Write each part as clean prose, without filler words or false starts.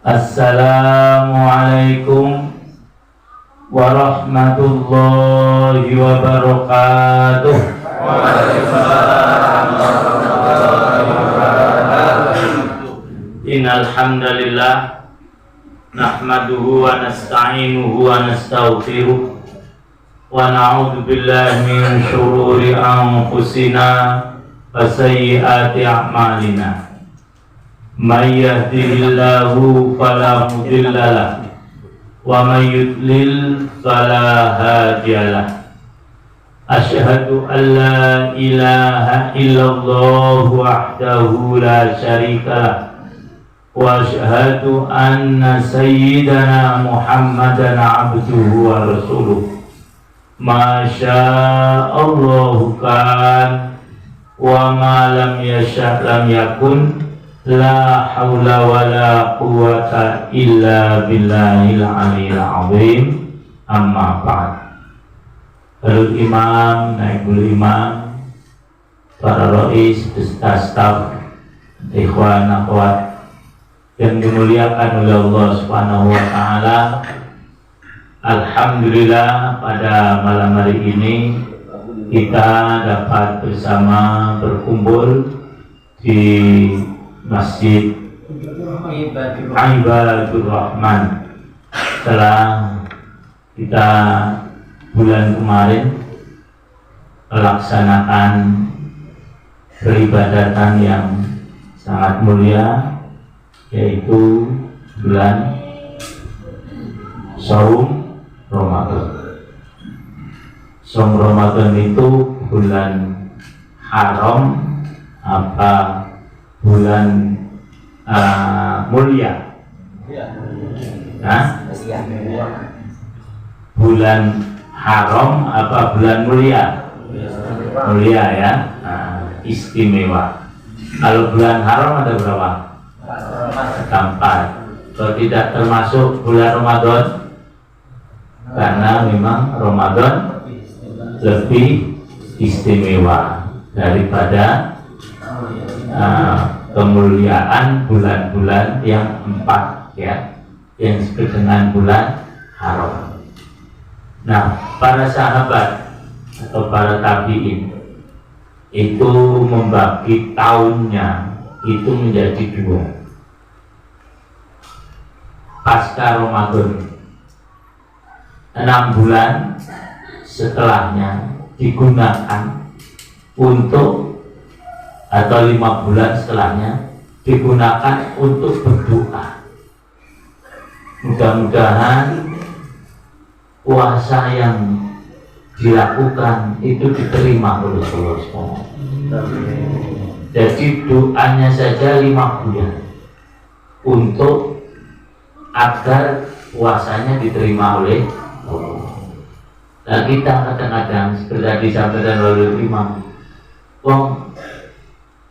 Assalamualaikum warahmatullahi wabarakatuh. Innal hamdalillah nahmaduhu wa nasta'inuhu wa nastaghfiruh wa na'udzu billahi min shururi anfusina wa sayyiati a'malina. May yahdihillahu fala mudilla lahu wa may yudlil fala hadiyalah. Asyhadu an la ilaha illallah wahdahu la syarikalah wa asyhadu anna sayyidana Muhammadan abduhu wa rasuluh. Masyaallahu kan wa ma lam yasha' lam yakun. La haula wa la quwwata illa billahil aliyil azim. Amma ba'd. Al imam, naibul imam, para rais beserta staf, ikhwan akhwat yang dimuliakan oleh Allah Subhanahu wa taala. Alhamdulillah pada malam hari ini kita dapat bersama berkumpul di Masjid Ibadur Rahman setelah kita bulan kemarin melaksanakan peribadatan yang sangat mulia, yaitu bulan Saum Ramadan. Saum Ramadan itu bulan haram apa bulan mulia? Bulan haram apa bulan mulia? Mulia ya, istimewa. Kalau bulan haram ada berapa? 4. Kalau tidak termasuk bulan Ramadan, karena memang Ramadan lebih istimewa daripada kemuliaan bulan-bulan yang 4 ya, yang disebut dengan bulan haram. Nah, para sahabat atau para tabi'in itu membagi tahunnya itu menjadi 2. Pasca Ramadan 6 bulan setelahnya digunakan untuk, atau 5 bulan setelahnya digunakan untuk berdoa. Mudah-mudahan puasa yang dilakukan itu diterima oleh Allah SWT. Jadi doanya saja 5 bulan untuk agar puasanya diterima oleh Allah. Dan kita kadang-kadang seperti disampaikan oleh Imam,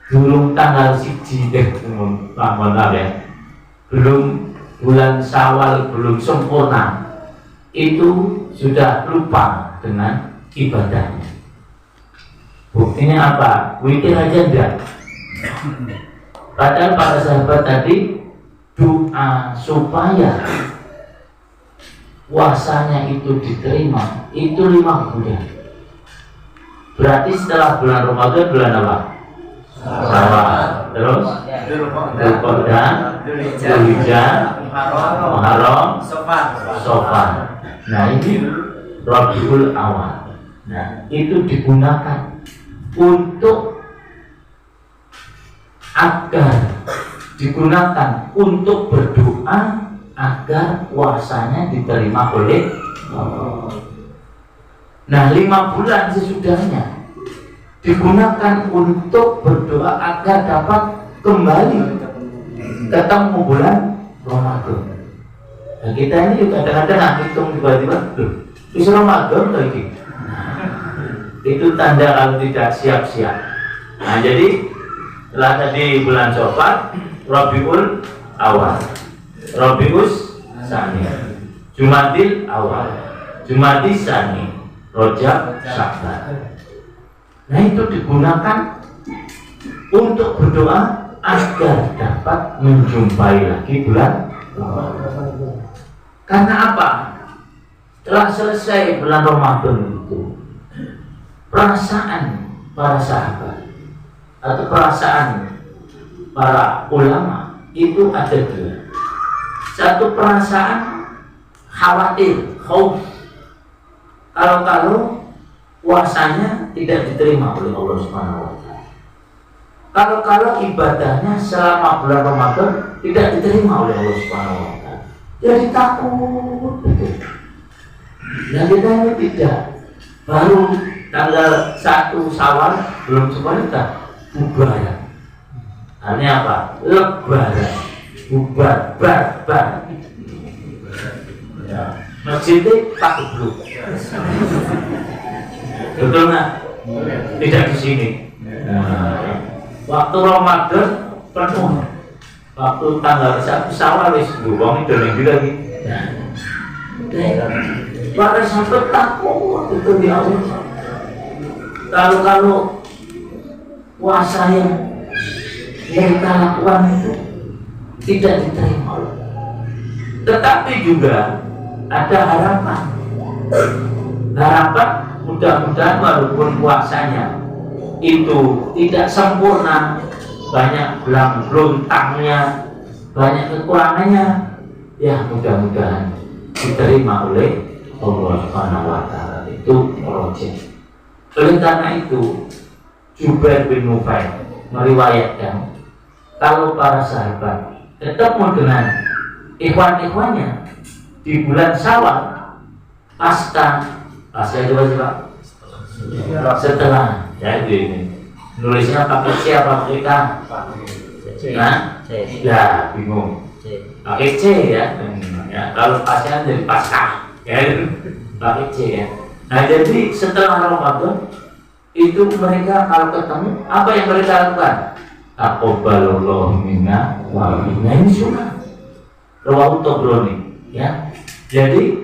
belum tanggal 1 deh, ya, belum bulan Syawal, belum sempurna, itu sudah lupa dengan ibadahnya. Buktinya apa? Witir aja enggak. Padahal para sahabat tadi doa supaya puasanya itu diterima itu 5 bulan. Berarti setelah bulan Ramadan bulan apa? Syawal, terus Dzulqa'dah, Dzulhijjah, Muharram, Safar. Nah, ini Rabiul Awal. Nah, itu digunakan untuk berdoa agar puasanya diterima oleh Allah. Nah, 5 bulan sesudahnya digunakan untuk berdoa agar dapat kembali ketemu bulan Ramadan. Nah, kita ini juga kadang-kadang hitung tiba-tiba, itu Ramadan lagi. Itu tanda kalau tidak siap-siap. Nah, jadi setelah tadi bulan Syawal, Rabiul Awal, Rabius Tsani, Jumadil Awal, Jumadis Tsani, Rajab, Sya'ban. Nah, itu digunakan untuk berdoa agar dapat menjumpai lagi bulan Karena apa? Setelah selesai bulan Ramadan itu, perasaan para sahabat atau perasaan para ulama itu ada dua. Satu perasaan khawatir, khauf, kalau puasanya tidak diterima oleh Allah Subhanahu wa Ta'ala. Kalau ibadahnya selama bulan Ramadan tidak diterima oleh Allah Subhanahu wa Ta'ala. Jadi takut betul. Dan kita ini tidak. Baru tanggal 1 Syawal belum semuanya bubaran. Artinya apa? Lebaran. Bubar, bar. Ya. Masjidnya tak geblok. Betul nggak? Tidak di sini. Nah, waktu Ramadan penuh. Waktu tanggal 1 Syawal wis wong itu lagi. Para sahabat takut itu di awal. Kalau puasa yang mereka lakukan itu tidak diterima. Tetapi juga ada harapan. Harapan mudah-mudahan walaupun puasanya itu tidak sempurna, banyak belang-beluntangnya, banyak kekurangannya, ya mudah-mudahan diterima oleh Allah Subhanahu wa Ta'ala. Itu projek. Oleh karena itu Jubair bin Nufayl meriwayatkan kalau para sahabat ketemu dengan ikhwan-ikhwannya di bulan Syawal pasca itu apa? Setelah ya ini nulisnya pakai C apa pakai K? Nah, ya bingung. Pakai C ya. Kalau pasca jadi pasca ya pakai C ya. Nah jadi setelah Ramadan itu mereka kalau ketemu apa yang mereka lakukan? Taqabbalallahu minna wa minna, ini sunnah. Rawahu Tabrani ya. Jadi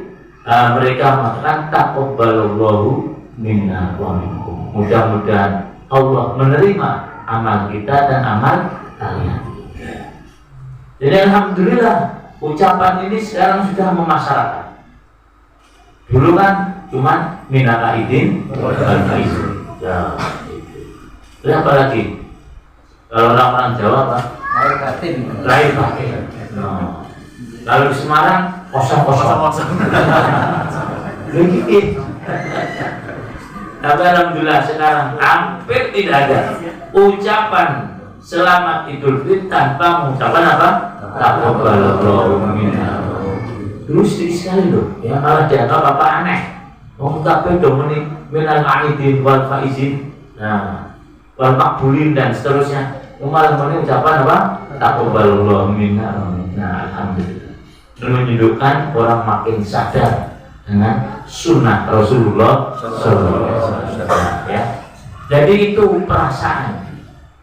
mereka mengatakan taqabbalallahu minna wa minkum. Mudah-mudahan Allah menerima amal kita dan amal kalian. Jadi alhamdulillah ucapan ini sekarang sudah memasyarakat. Dulu kan cuma minal aidin wal faizin. Ya. Terus apa lagi? Kalau orang Jawa apa? Lahir batin. Lahir batin. No. Kalau di Semarang kosong. Begitu. Tapi alhamdulillah sekarang hampir tidak ada ucapan selamat Idul Fitri tanpa mengucapkan apa? Taqabbalallahu minna. Dulu sedikit sekali loh, ya malah dianggap apa aneh. Wong kabeh do muni minal aidin wal faizin. Nah, wal makbulin dan seterusnya. Malah muni ucapan apa? Taqabbalallahu minna. Nah, alhamdulillah. Menunjukkan orang makin sadar dengan sunnah Rasulullah SAW. Ya. Jadi itu perasaan.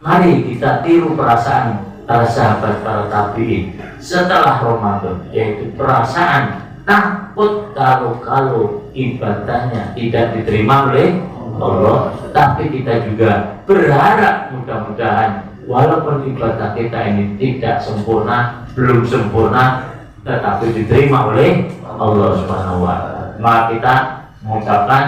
Mari kita tiru perasaan para sahabat, para tabi'in setelah Ramadan, yaitu perasaan takut kalau ibadahnya tidak diterima oleh Allah. Tapi kita juga berharap mudah-mudahan walaupun ibadah kita ini tidak sempurna, belum sempurna, tetapi diterima oleh Allah Subhanahu wa Ta'ala. Maka kita mengucapkan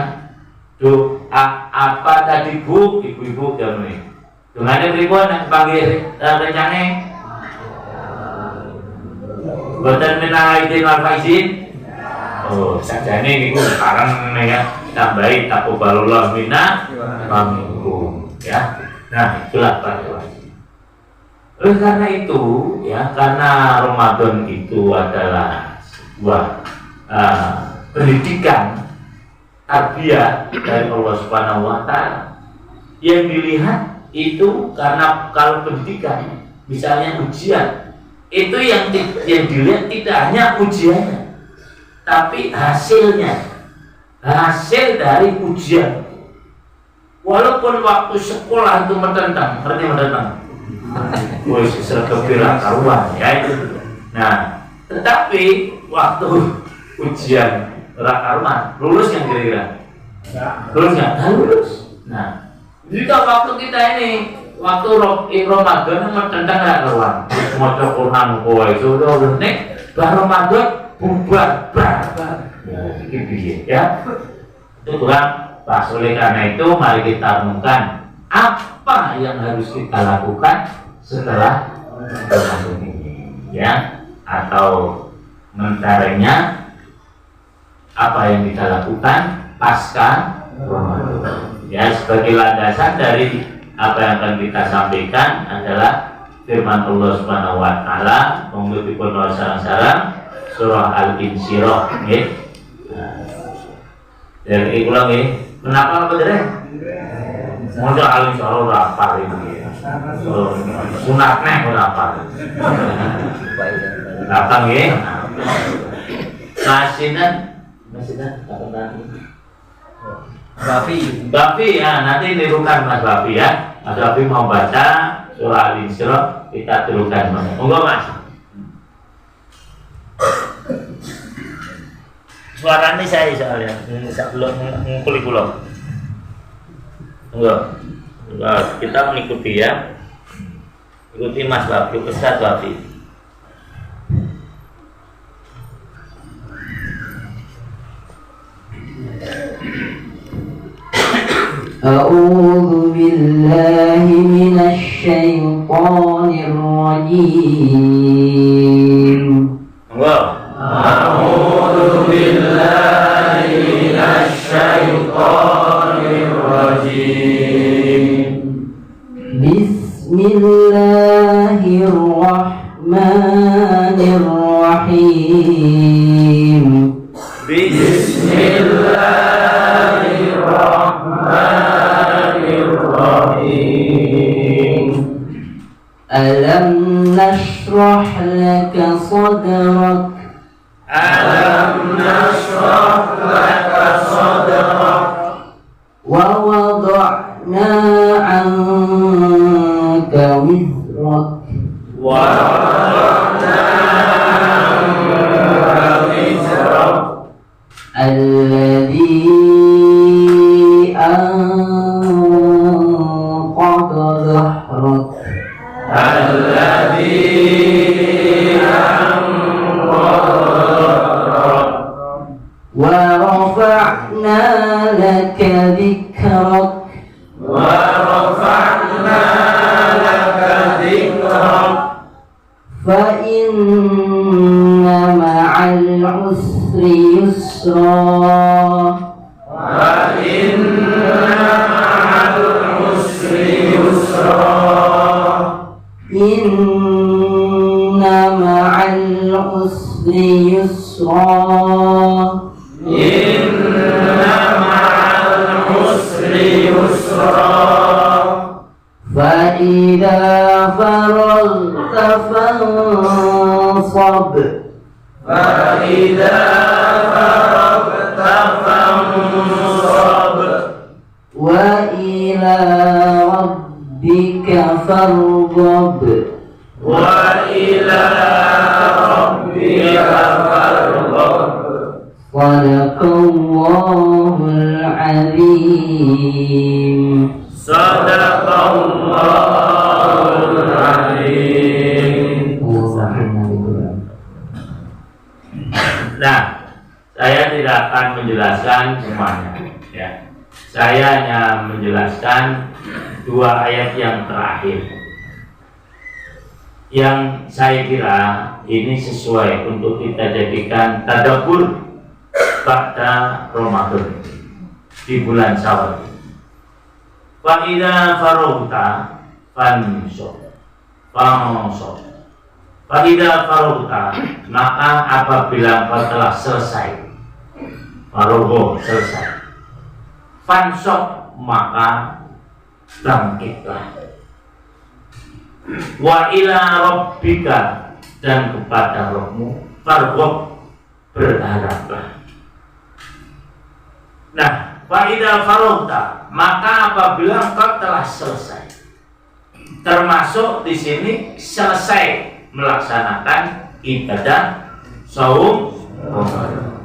doa apa tadi Bu, ibu-ibu jam ini. Dengan ribuan yang panggil rencana buatan minal aidin wal faizin. Oh, sajane niku sekarang ya tambahi taqabbalallahu minna wa minkum ya. Nah, itulah pada. Oleh karena itu ya, karena Ramadan itu adalah sebuah pendidikan tarbiyah dari Allah Subhanahu wa Ta'ala. Yang dilihat itu karena kalau pendidikan misalnya ujian itu yang dilihat tidak hanya ujiannya tapi hasilnya, hasil dari ujian. Walaupun waktu sekolah itu mententang, ngerti mententang? Woi, serba bilang karuan ya itu. Nah, tetapi waktu ujian karuan lulus yang kira-kira lulus nggak? Lulus. Nah, jika waktu kita ini waktu Ramadan mententang nggak karuan, maca Quran kowe sudah nek bar Ramadan bubar bar. Iki piye ya? Itu kurang pas. Oleh karena itu mari kita renungkan apa yang harus kita lakukan setelah Ramadan ini ya, atau mentaranya apa yang kita lakukan pasca Ramadan ya. Sebagai landasan dari apa yang akan kita sampaikan adalah firman Allah Subhanahu wa taala mengumpulkan sarang-sarang surah Al-Insyirah nggih. Dari ulang nggih. Kenapa bener? Masa Al-Insyirah ora hafal iki. Sunatnya ora hafal. Datang nggih. Masinan apa Bapi ya, nanti tirukan Mas Bapi ya. Mas Bapi mau baca surah Al-Insyirah, kita tirukan. Monggo Mas. Suaranya saya soalnya, belum ngumpuli kula. Monggo. Kita mengikuti ya. Ikuti Mas Bapi, Ustaz Bapi. أعوذ بالله من الشيطان الرجيم. أعوذ بالله من الشيطان الرجيم. بسم الله الرحمن الرحيم. بسم الله الرحمن الرحيم. ألم نشرح لك صدرك. ألم نشرح لك صدرك. ووضعنا عنك وزرك. ووضعنا عنك وزرك. الذي أنقض ظهرك. الذي أنقض ظهرك. ورفعنا لك ذكرك. ورفعنا لك ذكرك. فإن مع العسر يسرا. فإن مع العسر يسرا. إن مع العسر يسرا. إن مع العسر يسرا. فإذا فرغت فانصب. فإذا فرغت فانصب. وإلى ربك فارغب. وإلى ربك فارغب. صدق الله العظيم. صدق الله العظيم. Nah, saya tidak akan menjelaskan semuanya ya. Saya hanya menjelaskan dua ayat yang terakhir yang saya kira ini sesuai untuk kita jadikan tadabbur pada Ramadan di bulan Syawal. Fa idza faragta fansab. Fa idza faragta, maka apabila engkau telah selesai, faragha selesai, fansab maka bangkitlah. Wa ila rabbika, dan kepada Rabbmu farghab, berharaplah. Nah, fa idza faragta, maka apabila engkau telah selesai, termasuk di sini selesai melaksanakan ibadah saum Ramadan.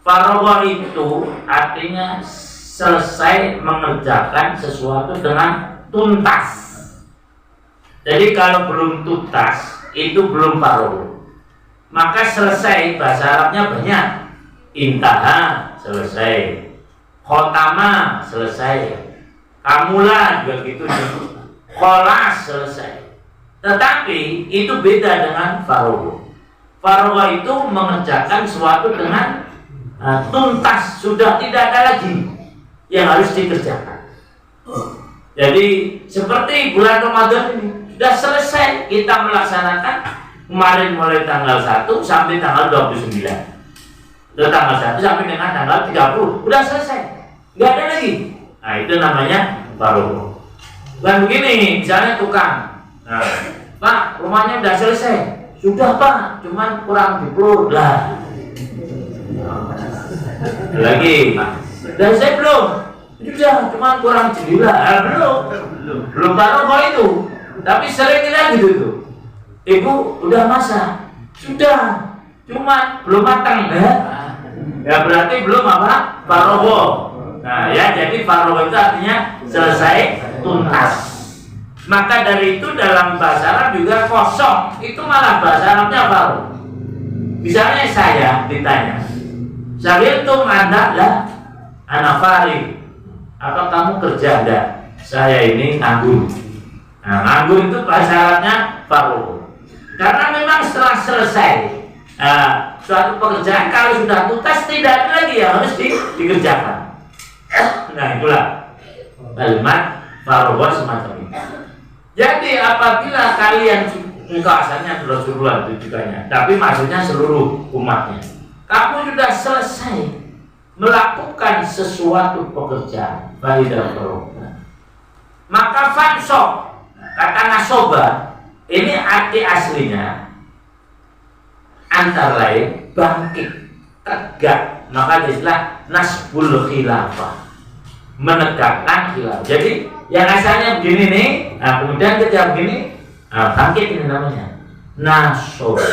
Faragha itu artinya selesai mengerjakan sesuatu dengan tuntas. Jadi kalau belum tuntas, itu belum faragh. Maka selesai bahasa Arabnya banyak. Intaha selesai, khotama selesai, kamula juga gitu, kholas selesai. Tetapi itu beda dengan faragh. Faragh itu mengerjakan sesuatu dengan tuntas, sudah tidak ada lagi yang harus dikerjakan. Jadi seperti bulan Ramadan ini sudah selesai kita melaksanakan kemarin mulai tanggal 1 sampai tanggal 29. Dari tanggal 1 sampai dengan tanggal 30 udah selesai, nggak ada lagi. Nah itu namanya faragh. Bukan begini, misalnya tukang, nah, Pak rumahnya udah selesai, sudah Pak, cuman kurang diplur lah. Lagi, dan saya belum, sudah cuman kurang jendela, belum faragh itu. Tapi sering kita gitu tuh, Ibu udah masak, sudah, cuman belum matang ya berarti belum apa? Faragh. Nah ya, jadi faragh itu artinya selesai, tuntas. Maka dari itu dalam bahasa Arab juga kosong itu malah bahasa Arabnya faragh. Misalnya saya ditanya, "Syagiltum anda lah ana farig." Apa kamu kerja enggak? Saya ini nganggur. Nah, nganggur itu bahasa Arabnya faragh. Karena memang setelah selesai suatu pekerjaan, kalau sudah tuntas tidak ada lagi yang harus dikerjakan. Nah itulah kalimat faragh semacam ini. Jadi apabila kalian, engkau asalnya Rasulullah tujuannya, tapi maksudnya seluruh umatnya, kamu sudah selesai melakukan sesuatu pekerjaan, maka fansok, kata nasoba ini arti aslinya antara lain bangkit, tegak, maka istilah nasbul khilafah, menegakkan khilafah. Jadi yang asalnya begini nih, nah kemudian ketika begini, bangkit ini namanya nasoba.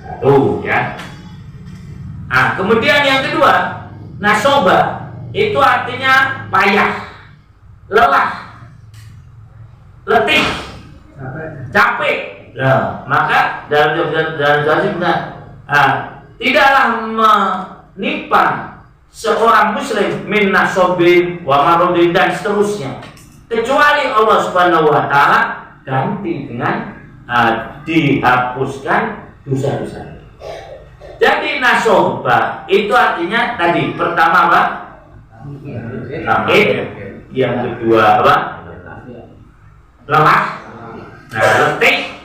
Satu ya. Nah kemudian yang kedua, nasoba itu artinya payah, lelah, letih, capek. Nah, maka dalam tidaklah menimpa seorang muslim min nasobin wa marodin dan seterusnya, kecuali Allah Subhanahu wa taala ganti dengan dihapuskan dosa-dosa. Jadi nasoba itu artinya tadi pertama apa? Bangkit. Yang kedua apa? Lelah. Nah, letih.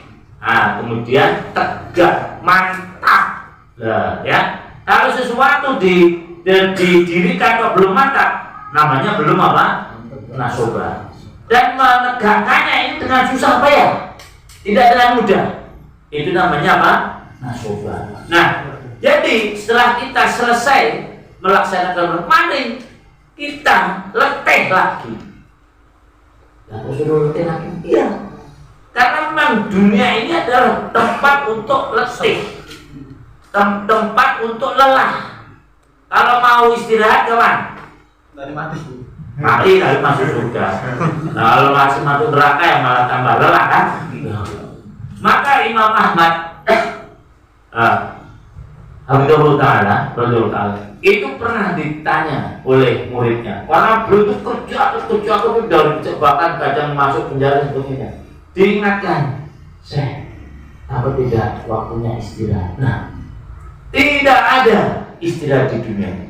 Nah, kemudian tegak, mantap. Nah, ya. Kalau sesuatu didirikan kok belum mantap, namanya belum apa? Nasoba. Dan menegakkannya ini dengan susah payah, tidak dengan mudah. Itu namanya apa? Nasoba. Nah, jadi setelah kita selesai melaksanakan mandi, kita letih lagi. Lalu suruh letih lagi? Iya. Karena memang dunia ini adalah tempat untuk letih, tempat untuk lelah. Kalau mau istirahat kawan? Dari mati. Mati lalu masuk surga. Nah, kalau masih masuk neraka yang malah tambah lelah kan? Maka Imam Ahmad Alhamdulillah Ta'ala itu pernah ditanya oleh muridnya, karena beliau itu kerja dari bahkan kadang masuk penjara sebagainya. Diingatkan, saya apa tidak waktunya istirahat? Nah, tidak ada istirahat di dunia ini.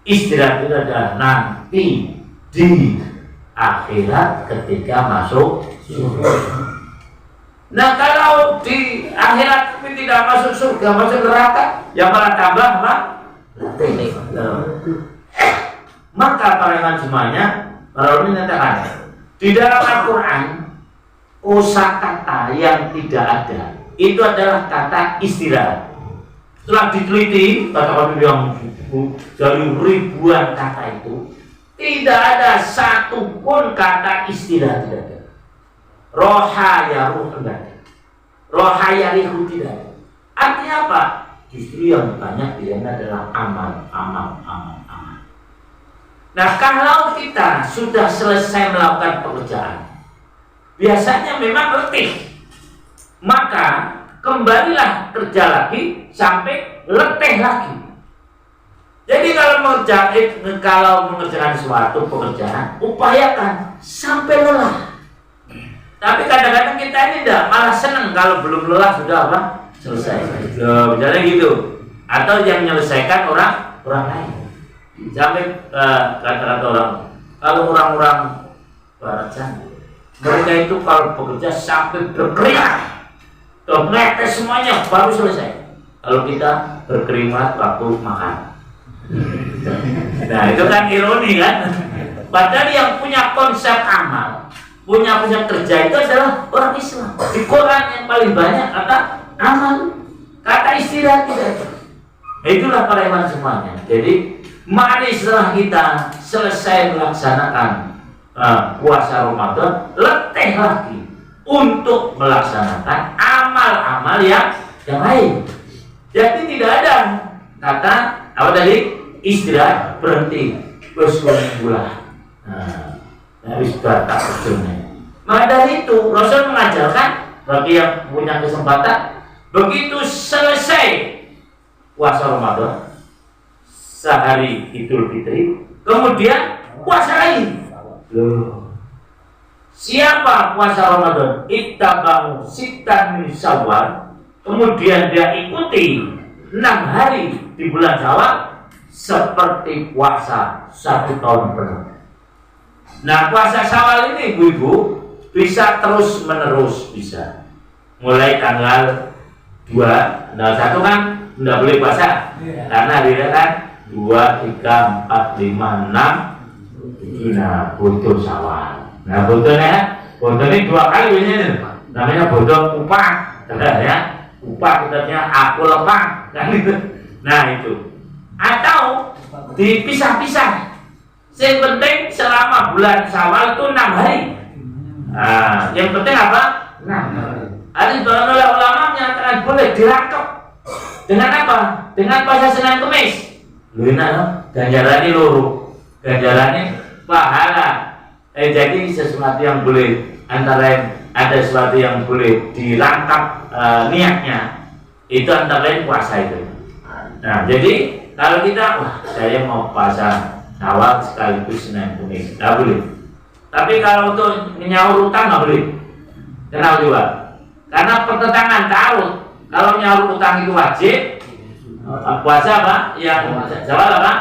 Istirahat itu adalah nanti di akhirat ketika masuk surga. Nah, kalau di akhirat tapi tidak masuk surga, masuk neraka, yang malah tambah apa? Maka para iman semuanya, para ulama menyatakan di dalam Al-Quran kosakata yang tidak ada itu adalah kata istirahat. Setelah diteliti kata-kata yang dari ribuan kata itu, tidak ada satupun kata istirahat tidak ada. Roha ya ruh tidak ada. Roha ya rihu tidak ada. Artinya apa? Justru yang banyak pilihannya adalah amal. Nah, kalau kita sudah selesai melakukan pekerjaan, biasanya memang letih, maka kembalilah kerja lagi sampai letih lagi. Jadi kalau mengerjakan suatu pekerjaan, upayakan sampai lelah. Tapi kadang-kadang kita ini tidak, malah senang kalau belum lelah sudah apa? Selesai. Misalnya gitu. Atau yang menyelesaikan orang lain. Sampai kata-kata orang, kalau orang-orang barat sana, mereka itu kalau bekerja sampai berkeringat, netes semuanya baru selesai. Kalau kita berkeringat waktu makan. Nah itu kan ironi kan. Padahal yang punya konsep amal, punya kerja itu adalah orang Islam. Di Quran yang paling banyak kata amal, kata istirahat tidak. Itulah para iman semuanya. Jadi mari setelah kita selesai melaksanakan puasa Ramadan, letih lagi untuk melaksanakan amal-amal yang lain. Jadi tidak ada kata apa tadi, istirahat berhenti bersekolah. Habis batak ujungnya. Maka dari itu Rasul mengajarkan bagi yang punya kesempatan, begitu selesai puasa Ramadan, sehari Idul Fitri, kemudian puasa lagi. Siapa puasa Ramadan? Ittaba'u sittan min Syawal, kemudian dia ikuti 6 hari di bulan Syawal, seperti puasa 1 tahun penuh. Nah, puasa Syawal ini ibu-ibu bisa terus menerus, bisa mulai tanggal 2, nah 1 kan tidak boleh puasa karena dia kan 2, 3, 4, 5, 6. Nah, butuh Syawal. Nah, butuhnya ini 2 kali ini namanya butuh upah, ya. Upah katanya aku lepah kan gitu. Nah, itu. Atau dipisah-pisah. Yang penting selama bulan Syawal itu 6 hari. Nah, yang penting apa? 6 hari. Ada oleh ulama menyatakan boleh dirangkap. Dengan apa? Dengan puasa Senin Kemis. Luna ganjarannya loro. Ganjarannya pahala. Jadi sesuatu yang boleh antara ada sesuatu yang boleh dirangkap niatnya itu antara lain puasa itu. Nah, jadi kalau kita saya mau puasa Syawal sekaligus Senin Kemis, nggak boleh. Tapi kalau untuk nyaur utang nggak boleh. Kenapa juga? Karena pertentangan taruh. Kalau nyaur utang itu wajib, puasa apa? Yang Syawal apa?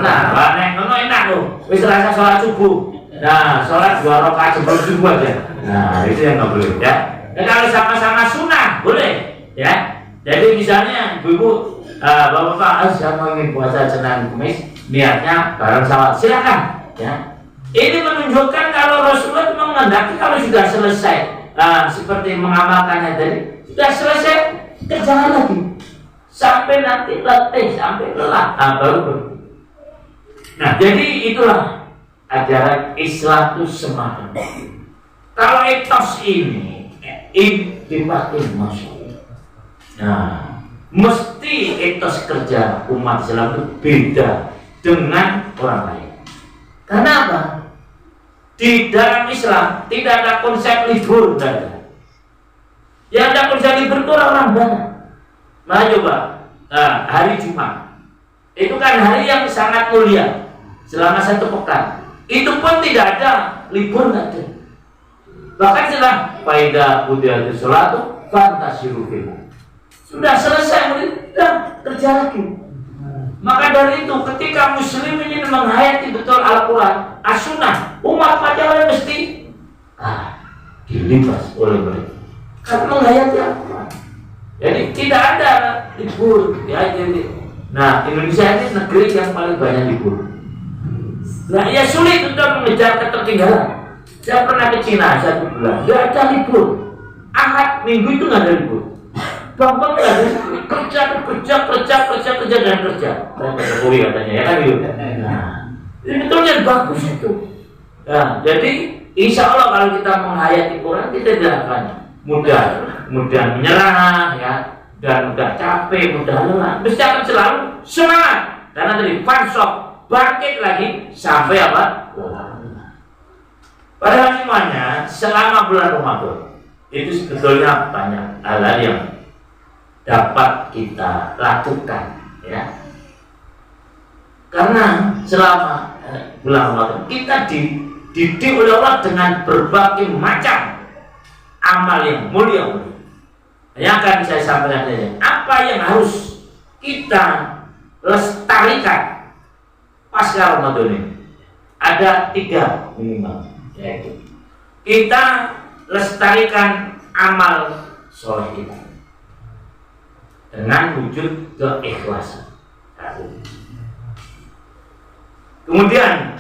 Nah, enak tuh. Wis rasa sholat subuh. Nah, sholat 2 rakaat sebelum subuh aja. Nah, itu yang nggak boleh ya. Kalau sama-sama sunnah boleh ya. Jadi misalnya ibu-ibu, bapak-bapak, saya mau ingin puasa Senin Kemis, niatnya bareng Syawal, silakan ya. Ini menunjukkan kalau Rasulullah menghendaki kalau sudah selesai seperti mengamalkannya tadi, sudah selesai kerjakan lagi sampai nanti letih, sampai lelah, baru berhenti. Nah, jadi itulah ajaran Islam itu semacam. Kalau etos ini dipakai masyarakat. Nah, mesti etos kerja umat Islam itu beda dengan orang lain. Karena apa? Di dalam Islam tidak ada konsep libur, yang ada konsep libur itu orang Barat. Nah, coba hari Jumat itu kan hari yang sangat mulia selama 1 pekan. Itu pun tidak ada libur, nggak ada. Bahkan setelah faida udah sholat fantasiru fil. Sudah selesai, sudah kerja lagi. Maka dari itu ketika muslim ini menghayati betul Al-Quran, As-Sunnah, umat masyarakat mesti dilibas oleh mereka karena menghayati Al-Quran. Jadi tidak ada libur ya. Jadi, nah, Indonesia ini negeri yang paling banyak libur. Nah, ya sulit untuk mengejar ketertinggalan. Saya pernah ke Cina 1 bulan, nggak ada libur. Ahad, Minggu itu nggak ada libur. Bambang nggak ada libur. Kerja dan kerja. Saya Jokowi katanya ya kan gitu. Nah, ini betulnya bagus itu. Nah, jadi insya Allah kalau kita menghayati Quran kita tidak akan mudah menyerah ya, dan mudah capek, mudah lelah. Mesti akan selalu semangat karena tadi fansok bangkit lagi sampai apa? Padahal semuanya selama bulan Ramadan itu sebetulnya banyak hal yang dapat kita lakukan, ya. Karena selama bulan Ramadan kita dididik oleh Allah dengan berbagai macam amal yang mulia. Yang akan saya sampaikan saja, apa yang harus kita lestarikan pasca Ramadan ini? Ada 3 minimal, yaitu kita lestarikan amal soleh kita dengan wujud keikhlasan. Kemudian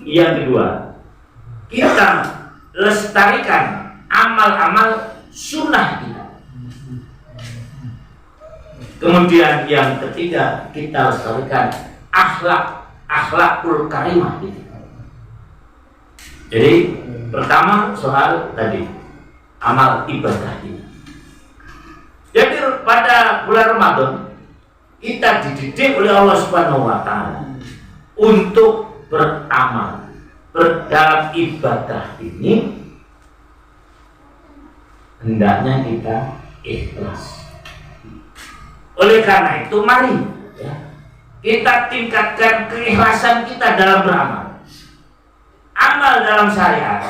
yang kedua, kita lestarikan amal-amal sunnah kita. Kemudian yang ketiga, kita lestarikan akhlakul karimah kita. Jadi pertama soal tadi amal ibadah kita. Jadi pada bulan Ramadan kita dididik oleh Allah Subhanahu wa taala untuk beramal dalam ibadah ini, hendaknya kita ikhlas. Oleh karena itu mari, ya, kita tingkatkan keikhlasan kita dalam beramal. Amal dalam syariat,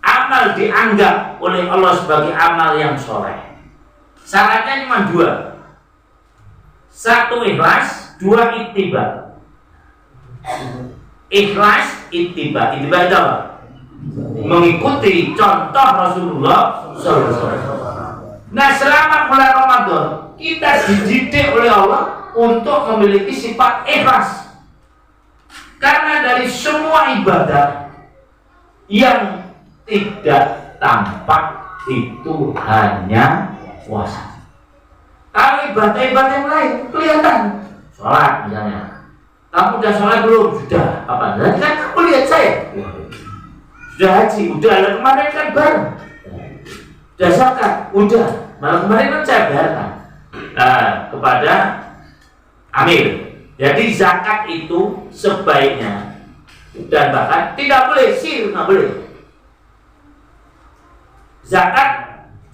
amal dianggap oleh Allah sebagai amal yang soleh. Syaratnya cuma 2. 1 ikhlas, 2 ittiba. Ikhlas, ittiba. Ittiba itu apa? Mengikuti contoh Rasulullah SAW. Nah, selama bulan Ramadan kita dididik oleh Allah untuk memiliki sifat ikhlas. Karena dari semua ibadah yang tidak tampak itu hanya puasa. Kalau ibadah-ibadah yang lain kelihatan, sholat misalnya, kamu udah sholat belum? Sudah. Apa? Kan kamu lihat saya, sudah haji, udah. Lalu kemarin kan bareng. Sudah zakat, udah. Malah kemarin kan saya bayarkan kepada amil. Jadi zakat itu sebaiknya dan bahkan tidak boleh sir, nggak boleh. Zakat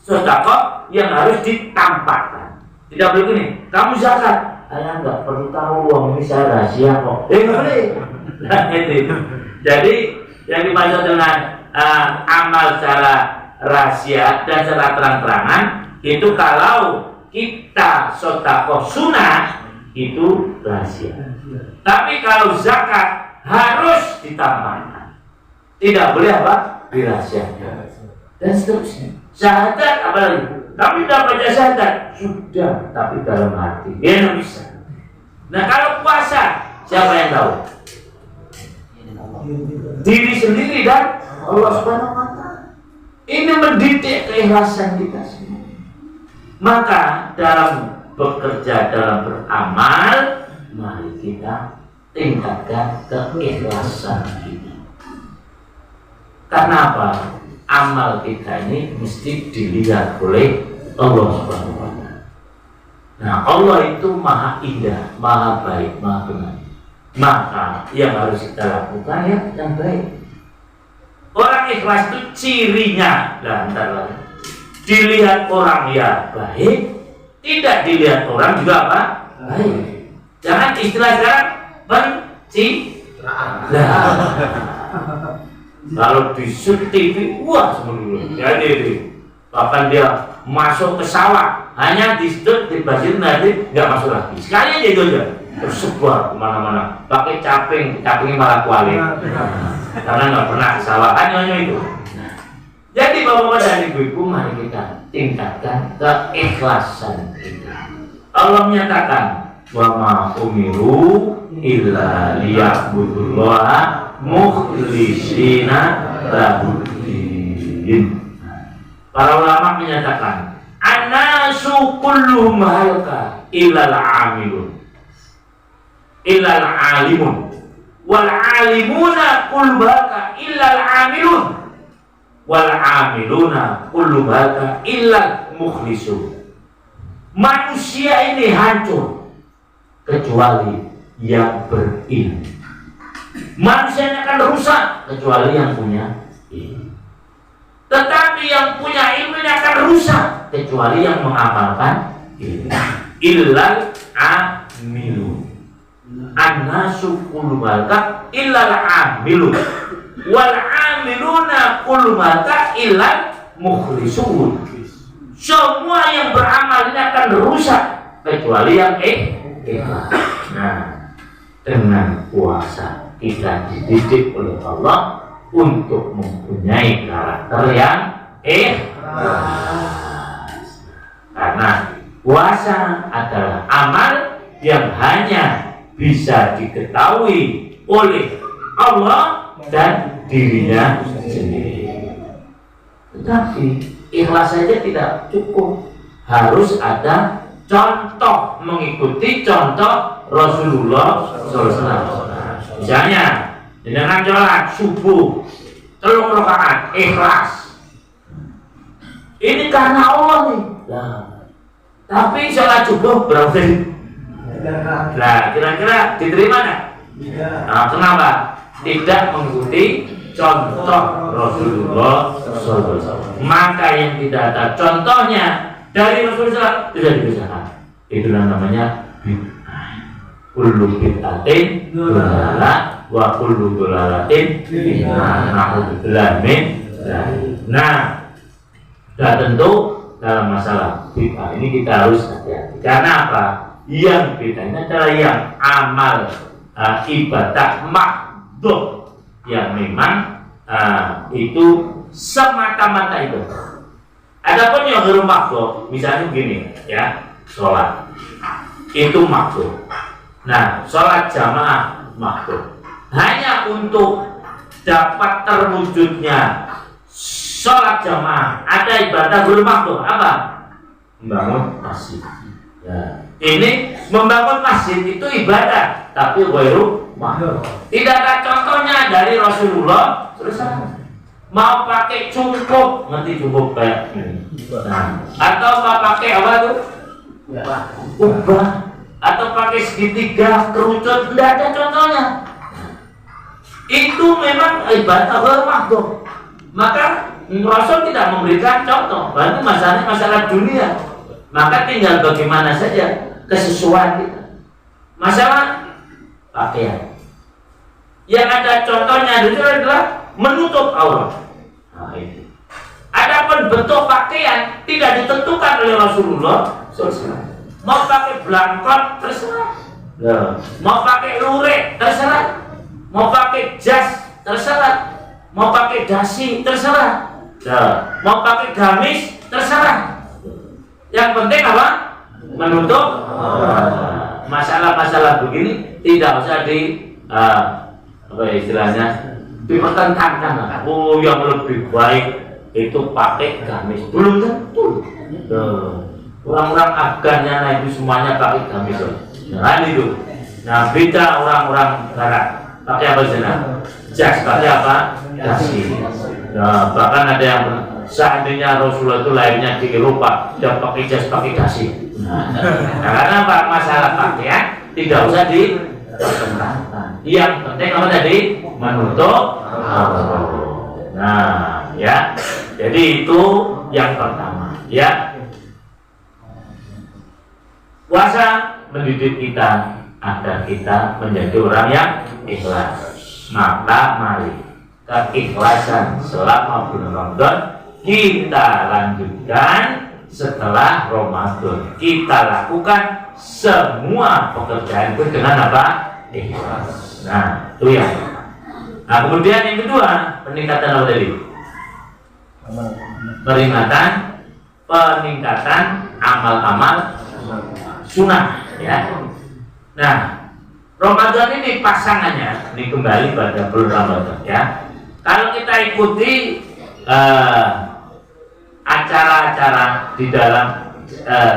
sedekah yang harus ditampakkan. Tidak boleh gini, kamu zakat, ayah nggak perlu tahu uang ini saya rahasia kok. Nggak boleh. Nah, itu. Jadi yang dimaksud dengan amal secara rahasia dan secara terang-terangan itu kalau kita sedekah sunnah itu rahasia. Tapi kalau zakat harus ditampakkan, tidak boleh apa? Dirahasiakan. Dan seterusnya. Syahadat apalagi? Kami sudah baca syahadat, sudah, tapi dalam hati dia tidak bisa. Nah, kalau puasa siapa yang tahu? Diri sendiri dan Allah Subhanahu wa taala. Ini mendidik keikhlasan kita semua. Maka dalam bekerja, dalam beramal, mari kita tingkatkan keikhlasan kita. Karena apa? Amal kita ini mesti dilihat oleh Allah Subhanahu wa taala. Nah, Allah itu maha indah, maha baik, maha benar. Maka yang harus kita lakukan ya yang baik. Orang ikhlas itu cirinya, dilihat orang ya baik, tidak dilihat orang juga apa? Baik. Jangan istilah sekarang pencitraan. Kalau di TV, wah sebelum jadi bahkan dia masuk ke sawah, hanya di situ dibasir nanti nggak masuk lagi. Sekali aja itu aja tersebar kemana-mana. Pakai capingnya malah kuali. Karena nggak pernah ke sawah, hanya itu. Jadi bapak-bapak dan ibu-ibu, mari kita tingkatkan keikhlasan kita. Allah menyatakan, wa ma umiru illa liya'budullaha mukhlishina lahuddin. Para ulama menyatakan, anasu kulluhum halka illal amilun, illal alimun, wal alimuna kulluhum halka illal amilun, wal amiluna kulluhum halka illal mukhlisun. Manusia ini hancur kecuali yang berilmu. Manusia akan rusak kecuali yang punya ilmu. Tetapi yang punya ilmu akan rusak kecuali kecuali yang mengamalkan ini. Illal amilu. An-nasu kullu malaka illal amilu. Wal amiluna kullu malaka illal mukhlisun. Semua yang beramal ini akan rusak kecuali yang ikhlas. Nah, dengan puasa kita dididik oleh Allah untuk mempunyai karakter yang ikhlas. Karena puasa adalah amal yang hanya bisa diketahui oleh Allah dan dirinya sendiri. Tetapi ikhlas saja tidak cukup, harus ada contoh, mengikuti contoh Rasulullah SAW. Misalnya dengan sholat subuh 3 rakaat ikhlas, ini karena Allah nih. Tapi sholat subuh berapa sih? Nah, kira-kira diterima nggak? Nah, kenapa? Tidak mengikuti contoh Rasulullah SAW. Maka yang tidak ada contohnya dari Rasulullah tidak dikerjakan. Itulah namanya bid'ah. Kullu bid'atin dalalah wa kullu dalalatin finnar. Na'udzubillah min dzalik. Nah, sudah tentu dalam masalah bid'ah ini kita harus hati-hati. Karena apa? Yang bid'ah ini adalah yang amal ibadah makhdhuf yang memang itu semata-mata itu. Adapun yang ghairu makhdhuf, misalnya begini ya, sholat itu makhdhuf. Nah, sholat jamaah makhdhuf. Hanya untuk dapat terwujudnya sholat jamaah ada ibadah ghairu makhdhuf apa? Membangun masjid. Ya. Ini membangun masjid itu ibadah, tapi ghairu makhdhuf. Tidak ada contohnya dari Rasulullah. Terus mau pakai cungkup, ngerti cungkup kayak ini. Nah, atau mau pakai apa tuh? Ubah, atau pakai segitiga, kerucut, tidak ada contohnya. Itu memang ibadah ghairu makhdhuf. Maka Rasul tidak memberikan contoh. Berarti masalahnya masalah dunia. Maka tinggal bagaimana saja kesesuaian kita. Masalah pakaian. Yang ada contohnya itu adalah menutup aurat. Nah, itu. Adapun bentuk pakaian tidak ditentukan oleh Rasulullah SAW. Mau pakai belangkon terserah. Mau pakai lurik terserah. Mau pakai jas terserah. Mau pakai dasi terserah. Mau pakai gamis terserah. Yang penting apa? Menutup. Masalah-masalah begini tidak usah apa istilahnya dipertentangkan. Oh, yang lebih baik itu pakai gamis. Belum tentu. Orang-orang Afgan yang itu semuanya pakai gamis. Nah, itu. Nah, beda orang-orang Barat. Pakai apa sana? Jas, pakai apa? Dasi. Nah, bahkan ada yang seandainya Rasulullah itu lahirnya di Eropa, dia pakai jas, pakai dasi. Nah, karena apa? Masalah pakaian tidak usah dipertentangkan. Yang penting apa tadi? Menutup aurat. Nah, ya. Jadi itu yang pertama, ya. Puasa mendidik kita agar kita menjadi orang yang ikhlas. Maka mari keikhlasan selama bulan Ramadan kita lanjutkan setelah Ramadan. Kita lakukan semua pekerjaan itu dengan apa? Ikhlas. Nah, itu yang. Nah, kemudian yang kedua, peningkatan apa tadi? Peningkatan amal-amal sunnah, ya. Nah, Ramadan ini pasangannya, ini kembali pada bulan Ramadan, ya. Kalau kita ikuti acara-acara di dalam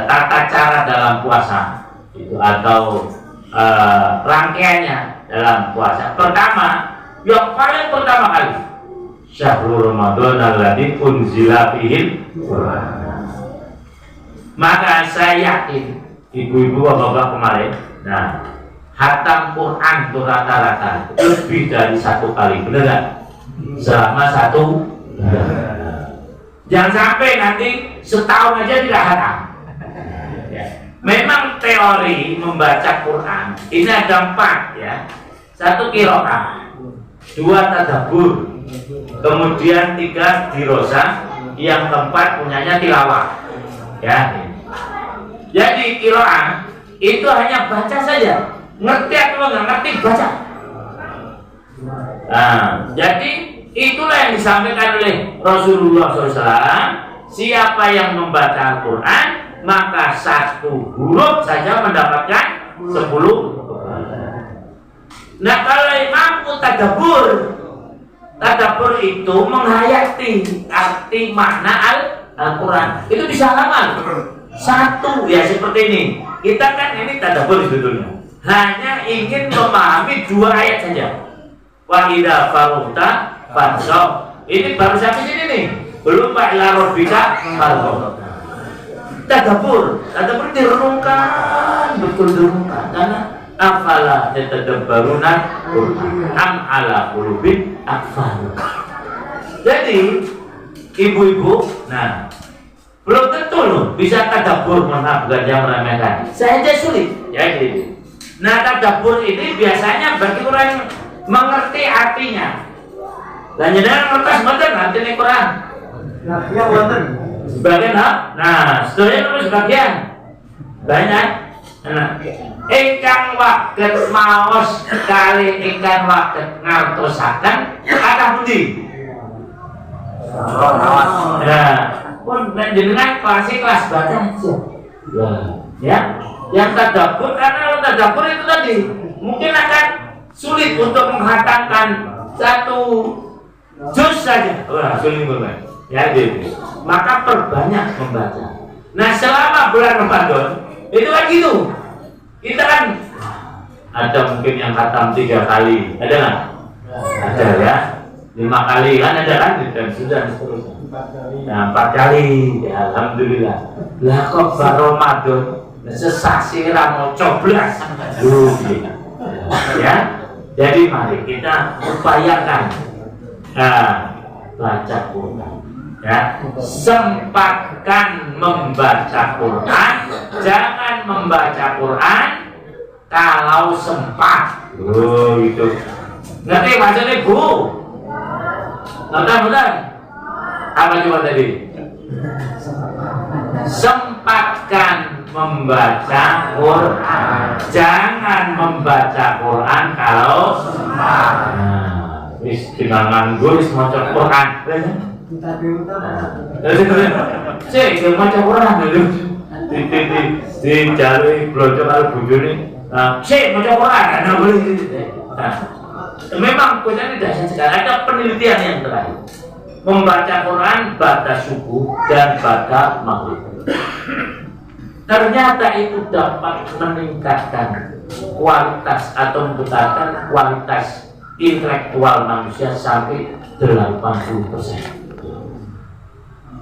tata cara dalam puasa itu atau rangkaiannya dalam puasa. Pertama, yang paling pertama kali Syahrul Ramadan alladzi unzila fihil Qur'an. Maka saya yakin ibu-ibu bapak-bapak kemarin, nah, khatam Quran itu rata-rata lebih dari 1 kali, benar nggak? Selama 1 bulan. Jangan sampai nanti setahun aja tidak hatam. Ya. Memang teori membaca Quran ini ada 4 ya. 1 qiraah, 2 tadabbur, kemudian 3 dirosah, yang keempat punyanya tilawah. Ya. Jadi qiraah itu hanya baca saja. Ngerti atau nggak ngerti baca. Nah, jadi itulah yang disampaikan oleh Rasulullah SAW. Siapa yang membaca Al-Quran, maka 1 huruf saja mendapatkan 10. Nah, kalau mampu tadabbur, tadabbur itu menghayati arti makna Al-Quran. Itu bisa hafal 1 ya, seperti ini. Kita kan ini tadabbur sebetulnya. Hanya ingin memahami 2 ayat saja. Wa idza faragta fansab. Ini baru sampai sini nih. Belum Pak ila rabbika farghab. Tadabbur direnungkan, betul direnungkan. Karena afala yatadabbaruna am ala qulubin aqfal. Jadi ibu-ibu, nah belum tentu loh bisa tadabbur, maaf bukan yang meremehkan. Saya aja sulit, ya gitu. Nah tadabbur ini biasanya bagi orang yang mengerti artinya. Dan jangan ngerti sebentar nanti nih Quran. Ya wonten. Sebagian nah, sebenarnya terus sebagian banyak. Nah, ingkang waket maos kali ingkang waket ngartosaken kathah pundi? Nah, pun jenengan kelas baca aja. Ya, yang tadabbur, karena kalau tadabbur itu tadi mungkin akan sulit untuk menghatamkan 1 juz saja. Wah, sulit banget. Ya, gitu. Maka perbanyak membaca. Nah, selama bulan Ramadan itu kan gitu. Kita kan ada mungkin yang khatam 3 kali, ada nggak? Ada ya. 5 kali kan ada kan? Dan sudah seterusnya. Nah, 4 kali, ya alhamdulillah. Lah kok baru Ramadan sesasi ramo coblas. Ya. Jadi mari kita upayakan baca Quran. Ya, sempatkan membaca Quran. Jangan membaca Quran kalau sempat. Gitu. Ngerti maksudnya Bu? Nonton. Apa coba tadi? Sempatkan membaca Quran. Jangan membaca Quran kalau sempat. Nah, wis nganggur wis maca Quran. Cek dia maca Quran dulu. Di jalur blonjo karo bojone. Cek maca Quran ana boleh. Memang Quran tidak sekali. Ada penelitian yang terakhir. Membaca Quran pada subuh dan pada maghrib. Ternyata itu dapat meningkatkan kualitas atau meningkatkan kualitas intelektual manusia sampai 80%.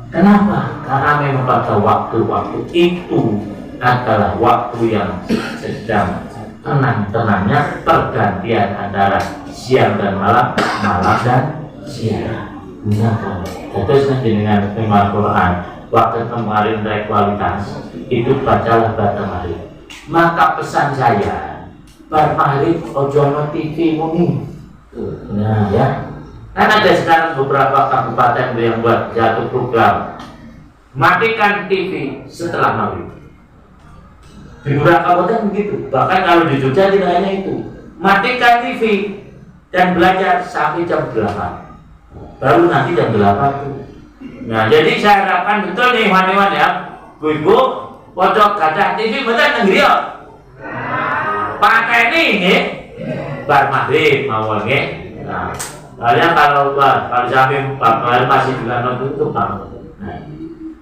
Kenapa? Karena memang pada waktu-waktu itu adalah waktu yang sedang tenang-tenangnya pergantian antara siang dan malam, malam dan siang. Gunakan. Terus dengan tema Quran, waktu kemarin kualitas itu bacalah pada maghrib. Maka pesan saya, bar maghrib ojono TV muni. Nah ya. Kan ada sekarang beberapa kabupaten yang buat jatuh program matikan TV setelah maghrib. Di beberapa kabupaten begitu. Bahkan kalau di Jogja tidak hanya itu, matikan TV dan belajar sampai jam 8. Baru nanti jam 8. Nah, jadi saya harapkan betul nih hewan-hewan ya, Bu-ibu, pojok gajah TV betul negeri ya. Pakai ini, bar maghrib mau nggih. Nah, kalian kalau sampai kemarin masih juga nonton itu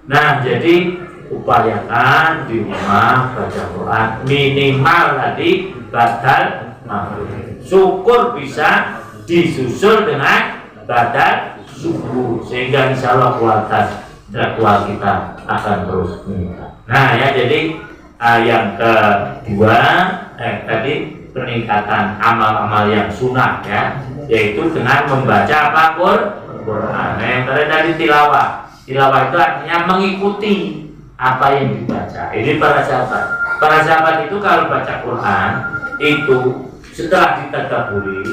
nah jadi upayakan di rumah baca Quran minimal tadi badal maghrib. Syukur bisa disusul dengan badal subuh sehingga insya Allah kualitas intelektual kita akan terus meningkat. Nah ya, jadi yang kedua tadi peningkatan amal-amal yang sunnah ya, yaitu dengan membaca apa Quran. Yang tadi tilawah. Tilawah itu artinya mengikuti apa yang dibaca. Ini para sahabat. Para sahabat itu kalau baca Quran itu setelah ditadaburi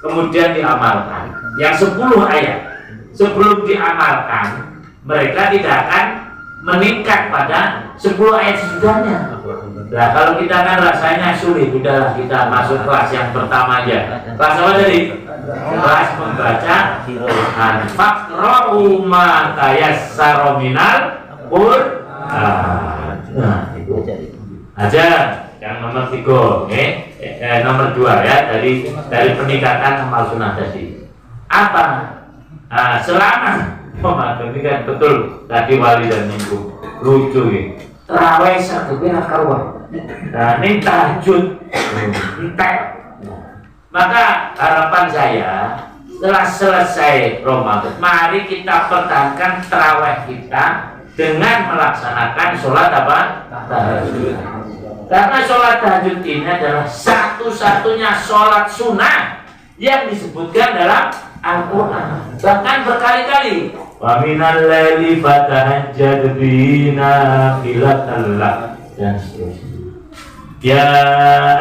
kemudian diamalkan. Yang 10 ayat sebelum diamalkan mereka tidak akan meningkat pada 10 ayat sesudahnya. Nah kalau kita kan rasanya sulit, udahlah kita masuk kelas yang pertama aja. Kelas apa tadi? Kelas membaca Quran. Faqra'u ma tayassara minal Quran. Nah itu aja yang nomor 3, nomor 2 ya dari peningkatan amal sunnah tadi. Apa? Selama ini kan betul tadi wali dan minggu lucu ya. Terawih satu kena karuan. Nah ini tahajud entek. Maka harapan saya setelah selesai Ramadan, mari kita pertahankan terawih kita dengan melaksanakan sholat apa? Tahajud. Karena sholat tahajud ini adalah satu-satunya sholat sunnah yang disebutkan dalam Al-Quran. Bahkan berkali-kali. Wa minal laili fatahajjad bihi nafilatan lak dan seterusnya. Ya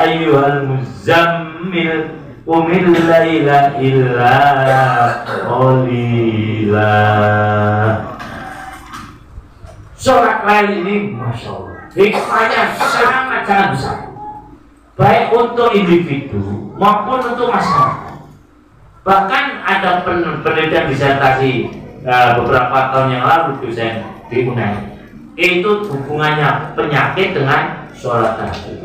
ayyuhal muzammil qumil laila illa qalila. Sholat lail ini Masya Allah hikmahnya sangat besar, baik untuk individu maupun untuk masyarakat. Bahkan ada penelitian disertasi beberapa tahun yang lalu dosen di UNAI itu hubungannya penyakit dengan sholat tahajud.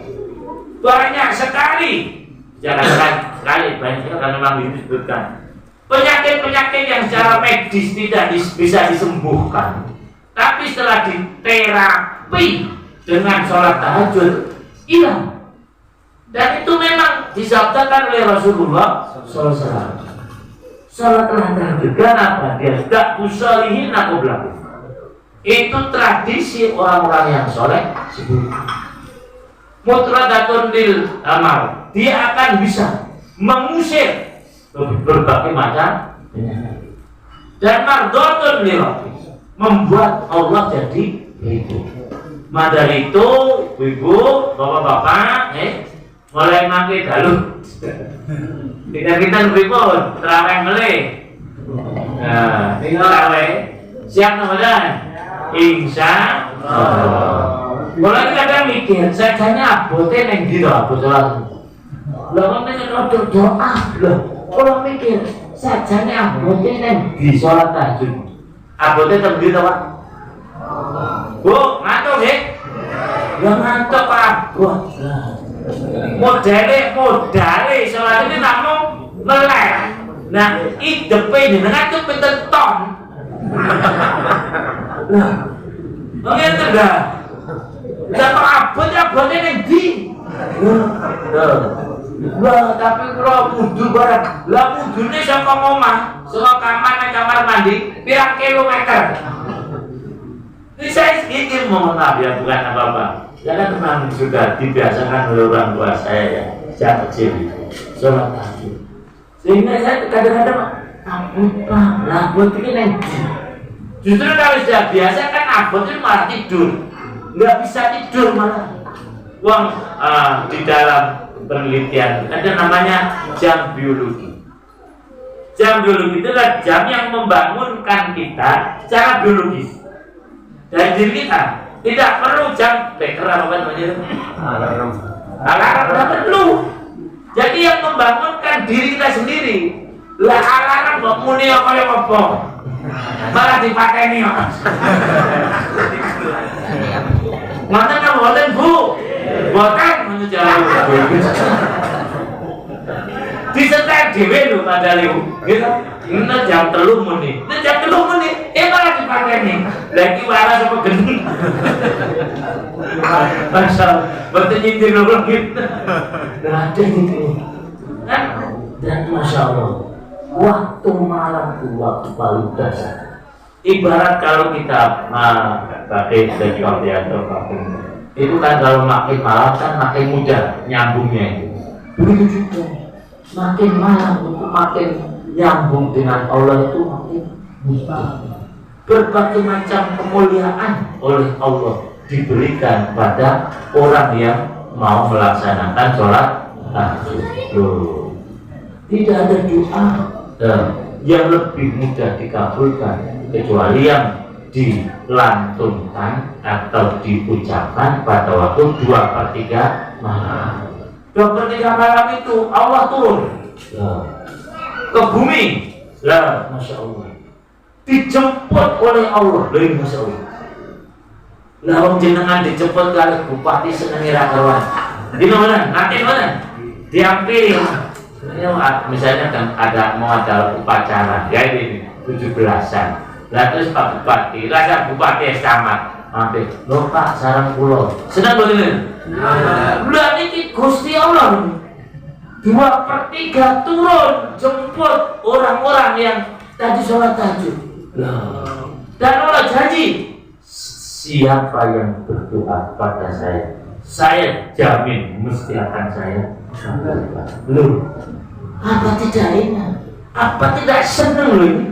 Banyak sekali, jangan sekali banyak sekali karena memang disebutkan penyakit-penyakit yang secara medis tidak bisa disembuhkan, tapi setelah diterapi dengan sholat tahajud hilang. Dan itu memang disabdakan oleh Rasulullah SAW. Sholatlah tahajud. Kenapa? Dia tidak usalihin aku belakang. Itu tradisi orang-orang yang soleh sebelumnya. Mutradatun lil amal. Dia akan bisa mengusir berbagai macam penyakit. Dan mardotun lil membuat Allah jadi ridho. Maka dari itu, ibu, bapak-bapak, mulai makin dalu. Kita berikut terawih meleh. Nah, terawih siap Ramadan. Insya Allah. Kalau kita mikir, sajanya abote neng di doa, betul. Lalu dengan doa, kalau mikir, sajanya abote neng di sholat tahajud. Abote terdiri doa. Bu, ngantuk deh. Ya ngantuk Pak. Modale sholat ini namun melek. Nah, idepe jenengan itu pinten ton. Nah, ngene enggak? Lah kok abot-abotnya ning ndi? Wah, tapi kula wudu bareng. Lah wudune saka omah, saka kamar nang kamar mandi, pirang kilometer. Ini saya sedikit mohon maaf ya, bukan apa-apa. Ya kan memang sudah dibiasakan oleh orang tua saya ya, sejak kecil sholat tahajud. Sehingga saya kadang-kadang apa lah buat ini. Justru kalau sudah biasa kan abot itu malah tidur, nggak bisa tidur malah. Uang di dalam penelitian ada namanya jam biologi. Jam biologi itu adalah jam yang membangunkan kita secara biologis. Dan diri kita tidak perlu jam beker apa namanya alarm tidak perlu. Jadi yang membangunkan diri kita sendiri lah alarm kok muni apa malah dipakai nih mana kamu boten bu boten menjauh disetel dhewe lho padahal gitu. Ini jam 3 menit. Ini jam 3 menit. Malah dipakai nih. Lagi waras apa gendeng. Masya berarti nyindir dulu gitu. Nah ada gitu. Kan? Dan Masya Allah waktu malam itu waktu paling dasar. Ibarat kalau kita pakai sektor atau pakai itu kan kalau makin malam kan makin mudah nyambungnya itu. Begitu juga makin malam itu makin nyambung dengan Allah itu makin mudah. berbagai macam kemuliaan oleh Allah diberikan pada orang yang mau melaksanakan sholat tahajud. Tidak ada doa yang lebih mudah dikabulkan kecuali yang dilantunkan atau diucapkan pada waktu 2/3 malam. 2/3 malam itu Allah turun ke bumi. Lah, Masya Allah, dijemput oleh Allah. Masya Allah. Lah, om jenengan dijemput kali bupati senengi rakawan. Di mana? Nanti mana? Diampiri. Misalnya kan mau ada upacara, ya ini 17-an. Lah terus Pak Bupati, rasa Bupati camat, mampir. Loh Pak, sarang pulau. Senang begini. Lah ini Gusti Allah. 2/3 turun jemput orang-orang yang tadi sholat tahajud. Dan Allah janji, siapa yang berdoa pada saya jamin mesti akan saya kabulkan. Loh, apa tidak enak? Apa tidak senang loh ini?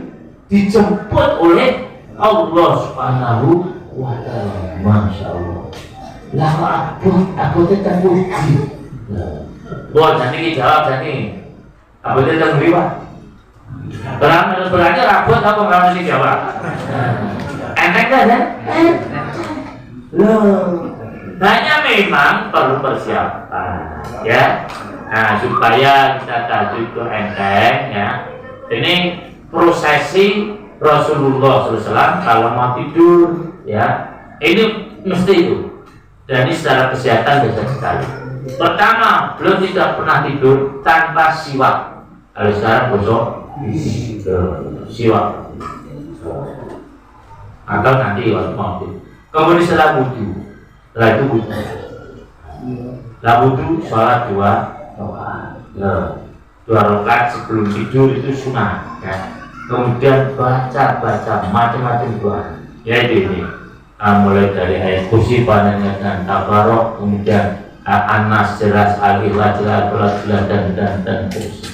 Dijemput oleh Allah Subhanahu wa Ta'ala. Masya Allah. Lah aku tetap uji. Wah, jadi jawab jadi. Apa tetap riwayat? Berarti rabut apa kamu sih jawab? Enak kan? Loh, hanya memang perlu persiapan, ya. Nah, supaya kita tahajud itu enteng, ya. Ini prosesi Rasulullah SAW kalau mau tidur, ya. Ini mesti itu. Dan ini secara kesehatan biasa sekali. Pertama, beliau tidak pernah tidur tanpa siwak. Kalau sekarang bosok siwak. Atau nanti waktu mau tidur. Kemudian setelah wudhu, setelah itu wudhu. Setelah wudhu, sholat 2 rakaat sebelum tidur itu sunnah, ya. Kemudian baca macam-macam doa, yaitu ini mulai dari ayat kursi, panennya dan tabarok, kemudian anas jelas, al-ikhlas jelas, jelas dan kursi.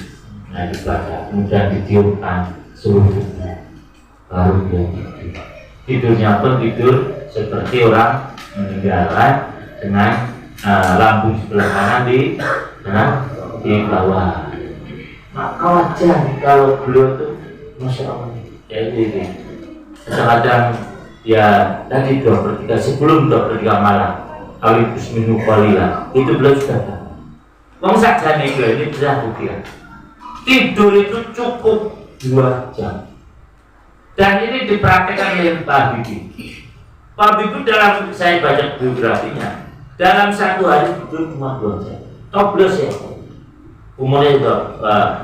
Nah dibaca, kemudian ditiupkan seluruhnya, baru dia tidur. Tidurnya pun tidur seperti orang meninggalkan dengan lambung sebelah kanan di bawah. Maka wajar kalau beliau itu Masya Allah, ya ini kadang ya tadi 2/3 sebelum 2/3 malam Alibus minu qalila itu beliau sudah tahu. Wong sakjane beliau ini bisa buktikan tidur itu cukup 2 jam. Dan ini dipraktekkan oleh Pak Habibie. Pak Habibie dalam saya baca biografinya, dalam 1 hari tidur cuma 2 jam. Toples ya, umurnya juga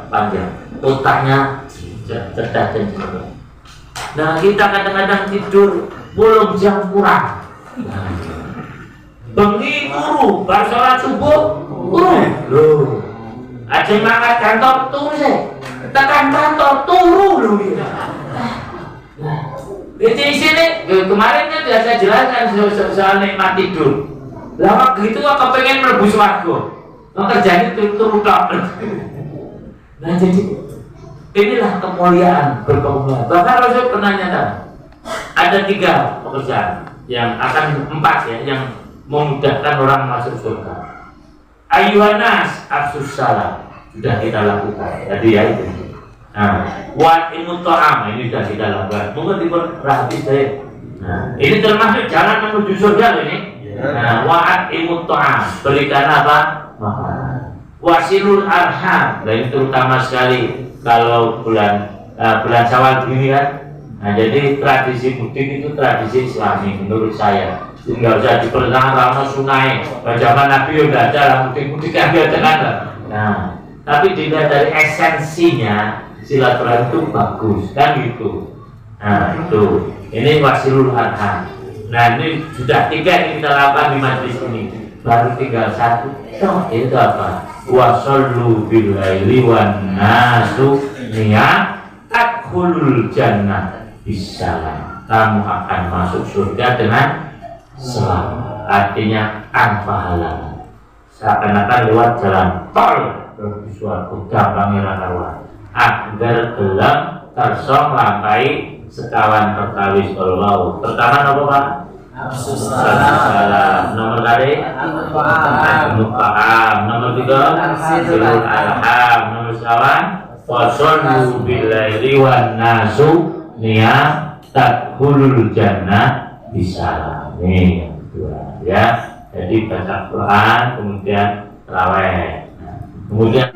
panjang, otaknya cerdas dan cerdas. Nah kita kadang-kadang tidur belum jam kurang. Bengi turu, baru sholat subuh turu. Loh, aja mangkat kantor turu sih. Tekan kantor turu loh. Di sini kemarin kan sudah saya jelaskan soal nikmat tidur. Lama begitu aku pengen mlebu swarga. Kerjanya turu tok. Nah jadi inilah kemuliaan berkemuliaan. Bahkan Rasul pernah nyata ada 3 pekerjaan yang akan 4 ya yang memudahkan orang masuk surga. Ayyuhanas afsus salam sudah kita lakukan. Jadi ya itu. Nah, wa imut ta'am ini sudah kita lakukan. Mungkin diperhati saya. Nah, ini termasuk jalan menuju surga ini. Nah, wa'at imut ta'am berikan apa? Makanan. Wasilul arham, nah ini terutama sekali kalau bulan Syawal begini kan. Nah jadi tradisi mudik itu tradisi Islami menurut saya. Enggak usah dipertentangkan karena sunai. Zaman Nabi udah ada mudik kan kan. Nah tapi dilihat dari esensinya silaturahmi itu bagus kan gitu. Nah itu ini wasilul arham. Nah ini sudah 3 yang kita lakukan di majelis ini. Baru tinggal 1. Itu apa? Wasallu billaili wan nasu ni'atul jannah bisalam. Kamu akan masuk surga dengan selamat. Artinya tanpa halangan. Seakan-akan lewat jalan tol menuju suatu gampang karuan. Agar gelem kersa nglampahi sekawan perkawis Allah. Pertama apa Pak? Salam. Nomor kali Al-Muqa'am. Nomor 3 Silul Alham. Nomor sekawan Wasallu billaili wan nasu niyam tadkhulul jannah bisalam. Ini yang kedua ya. Jadi baca Quran kemudian tarawih. Kemudian